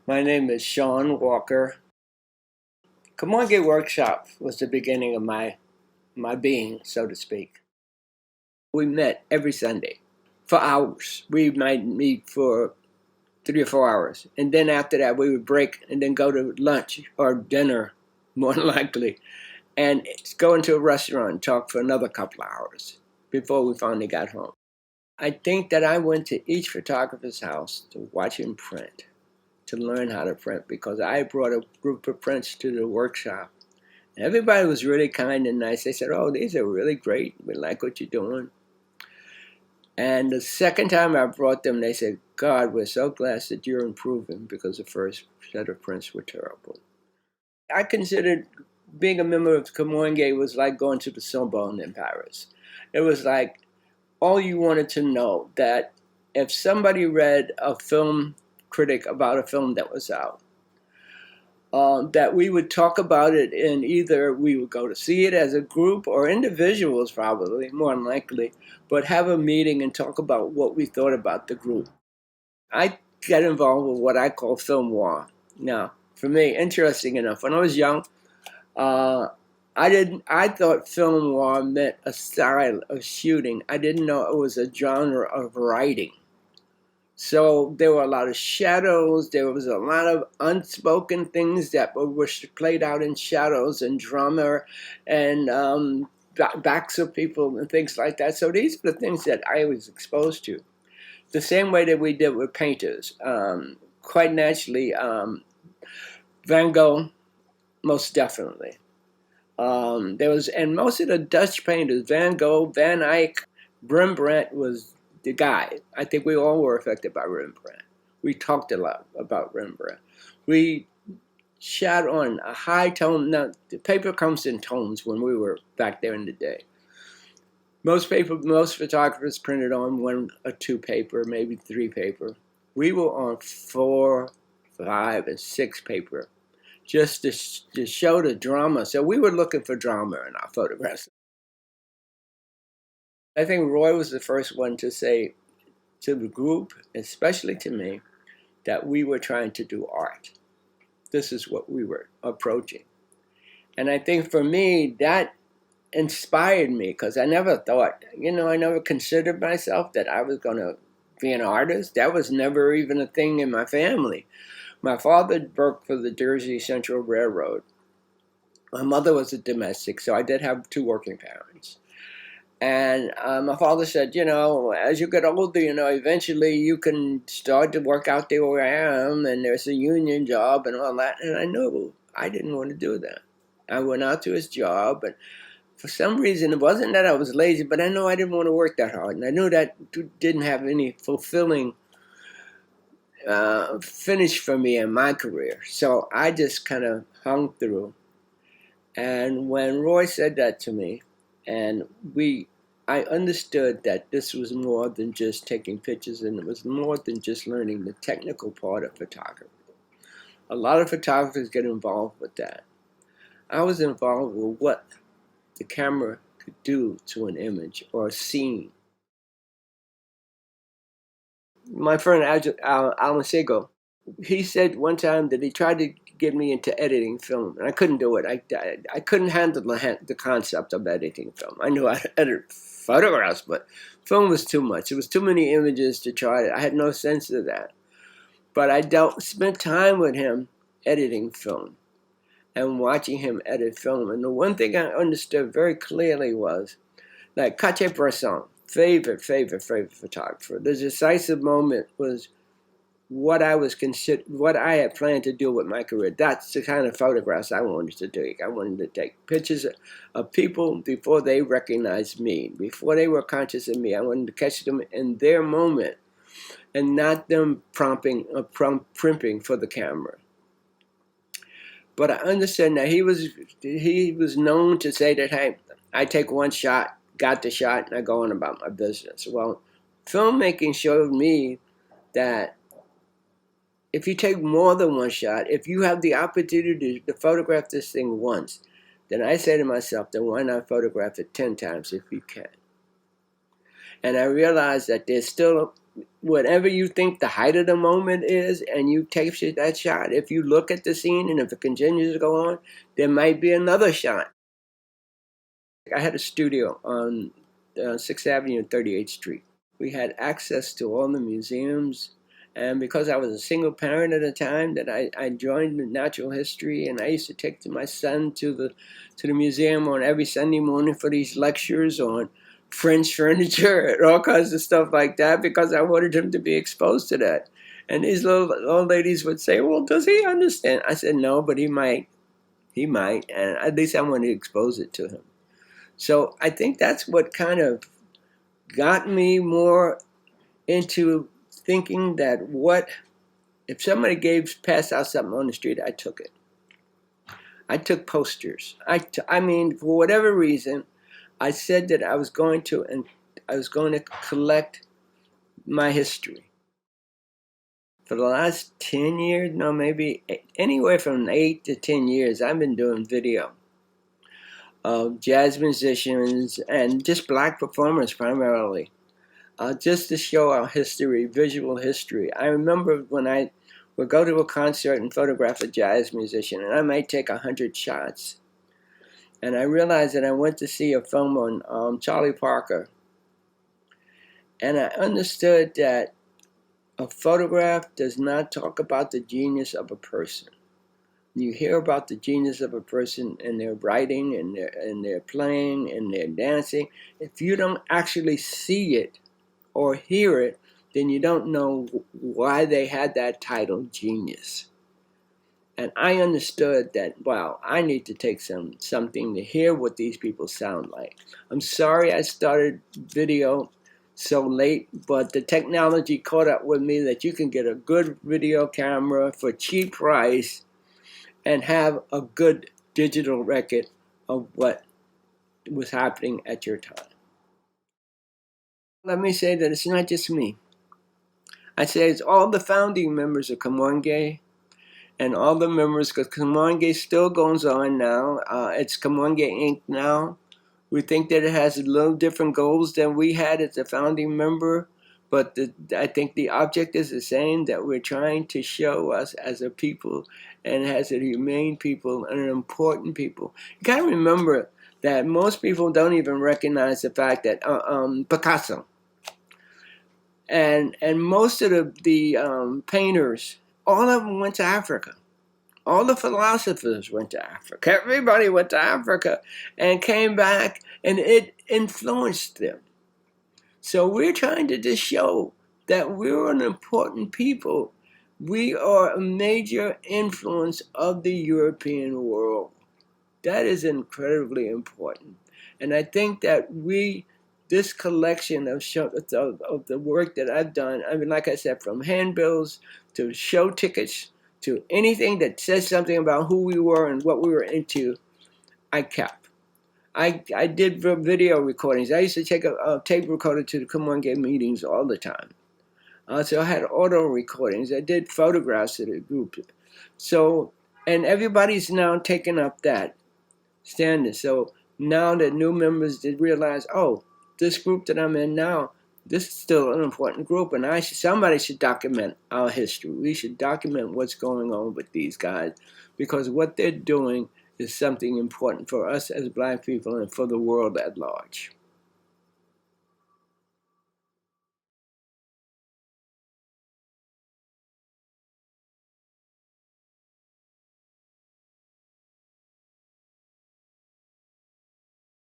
My name is Shawn Walker. Kamoinge Workshop was the beginning of my being, so to speak. We met every Sunday for hours. We might meet for 3 or 4 hours. And then after that, we would break and then go to lunch or dinner, more than likely, and go into a restaurant and talk for another couple of hours before we finally got home. I think that I went to each photographer's house to watch him print, to learn how to print, because I brought a group of prints to the workshop. Everybody was really kind and nice. They said, "Oh, these are really great. We like what you're doing." And the second time I brought them, they said, "God, we're so glad that you're improving, because the first set of prints were terrible." I considered being a member of Kamoinge was like going to the Sorbonne in Paris. It was like all you wanted to know, that if somebody read a film critic about a film that was out, that we would talk about it, and either we would go to see it as a group or individuals, probably more than likely, but have a meeting and talk about what we thought about the group. I got involved with what I call film noir. Now, for me, interesting enough, when I was young, I thought film noir meant a style of shooting. I didn't know it was a genre of writing. So there were a lot of shadows. There was a lot of unspoken things that were played out in shadows and drama and backs of people and things like that. So these are the things that I was exposed to. The same way that we did with painters. Quite naturally, Van Gogh, most definitely. And most of the Dutch painters, Van Gogh, Van Eyck, Rembrandt was the guy. I think we all were affected by Rembrandt. We talked a lot about Rembrandt. We shot on a high tone. Now, the paper comes in tones when we were back there in the day. Most photographers printed on 1 or 2 paper, maybe 3 paper. We were on 4, 5, and 6 paper, just to show the drama. So we were looking for drama in our photographs. I think Roy was the first one to say to the group, especially to me, that we were trying to do art. This is what we were approaching. And I think for me, that inspired me, because I never thought, I never considered myself that I was going to be an artist. That was never even a thing in my family. My father worked for the Jersey Central Railroad. My mother was a domestic, so I did have 2 working parents. And my father said, as you get older, eventually you can start to work out there where I am, and there's a union job and all that. And I knew I didn't want to do that. I went out to his job, and for some reason, it wasn't that I was lazy, but I knew I didn't want to work that hard. And I knew that didn't have any fulfilling finish for me in my career. So I just kind of hung through. And when Roy said that to me, and I understood that this was more than just taking pictures, and it was more than just learning the technical part of photography. A lot of photographers get involved with that. I was involved with what the camera could do to an image or a scene. My friend Alan Siegel, he said one time that he tried to get me into editing film, and I couldn't do it. I couldn't handle the concept of editing film. I knew how to edit photographs, but film was too much. It was too many images to try it. I had no sense of that. But I spent time with him editing film and watching him edit film. And the one thing I understood very clearly was, like Cartier-Bresson, favorite photographer. The decisive moment was what I had planned to do with my career. That's the kind of photographs I wanted to take. I wanted to take pictures of people before they recognized me, before they were conscious of me. I wanted to catch them in their moment and not them primping for the camera. But I understand that he was known to say that, hey, I take one shot, got the shot, and I go on about my business. Well, filmmaking showed me that if you take more than one shot, if you have the opportunity to photograph this thing once, then I say to myself, then why not photograph it 10 times if you can? And I realized that there's still whatever you think the height of the moment is, and you take that shot, if you look at the scene and if it continues to go on, there might be another shot. I had a studio on 6th Avenue and 38th Street. We had access to all the museums, and because I was a single parent at the time, that I joined natural history, and I used to take my son to the museum on every Sunday morning for these lectures on French furniture and all kinds of stuff like that, because I wanted him to be exposed to that. And these little old ladies would say, "Well, does he understand?" I said, "No, but he might. He might, and at least I wanted to expose it to him." So I think that's what kind of got me more into thinking that what if somebody passed out something on the street, I took it. I took posters. I mean, for whatever reason, I said that I was going to collect my history. For the last 10 years, no, maybe anywhere from 8 to 10 years, I've been doing video of jazz musicians and just black performers primarily, just to show our history, visual history. I remember when I would go to a concert and photograph a jazz musician, and I might take 100 shots. And I realized that I went to see a film on Charlie Parker, and I understood that a photograph does not talk about the genius of a person. You hear about the genius of a person in their writing and their playing and their dancing. If you don't actually see it or hear it, then you don't know why they had that title, genius. And I understood that, wow, I need to take something to hear what these people sound like. I'm sorry I started video so late, but the technology caught up with me that you can get a good video camera for cheap price and have a good digital record of what was happening at your time. Let me say that it's not just me. I say it's all the founding members of Kamoinge and all the members, because Kamoinge still goes on now. It's Kamoinge Inc. now. We think that it has a little different goals than we had as a founding member, but I think the object is the same, that we're trying to show us as a people and as a humane people and an important people. You got to remember that most people don't even recognize the fact that Picasso and most of the painters, all of them went to Africa. All the philosophers went to Africa. Everybody went to Africa and came back, and it influenced them. So we're trying to just show that we're an important people. We are a major influence of the European world. That is incredibly important. And I think that this collection of the work that I've done, I mean, like I said, from handbills to show tickets, to anything that says something about who we were and what we were into, I kept. I did video recordings. I used to take a tape recorder to the Kamoinge meetings all the time. So I had auto recordings. I did photographs of the group. So, and everybody's now taking up that standard. So now that new members did realize, oh, this group that I'm in now, this is still an important group, and somebody should document our history. We should document what's going on with these guys, because what they're doing is something important for us as black people and for the world at large.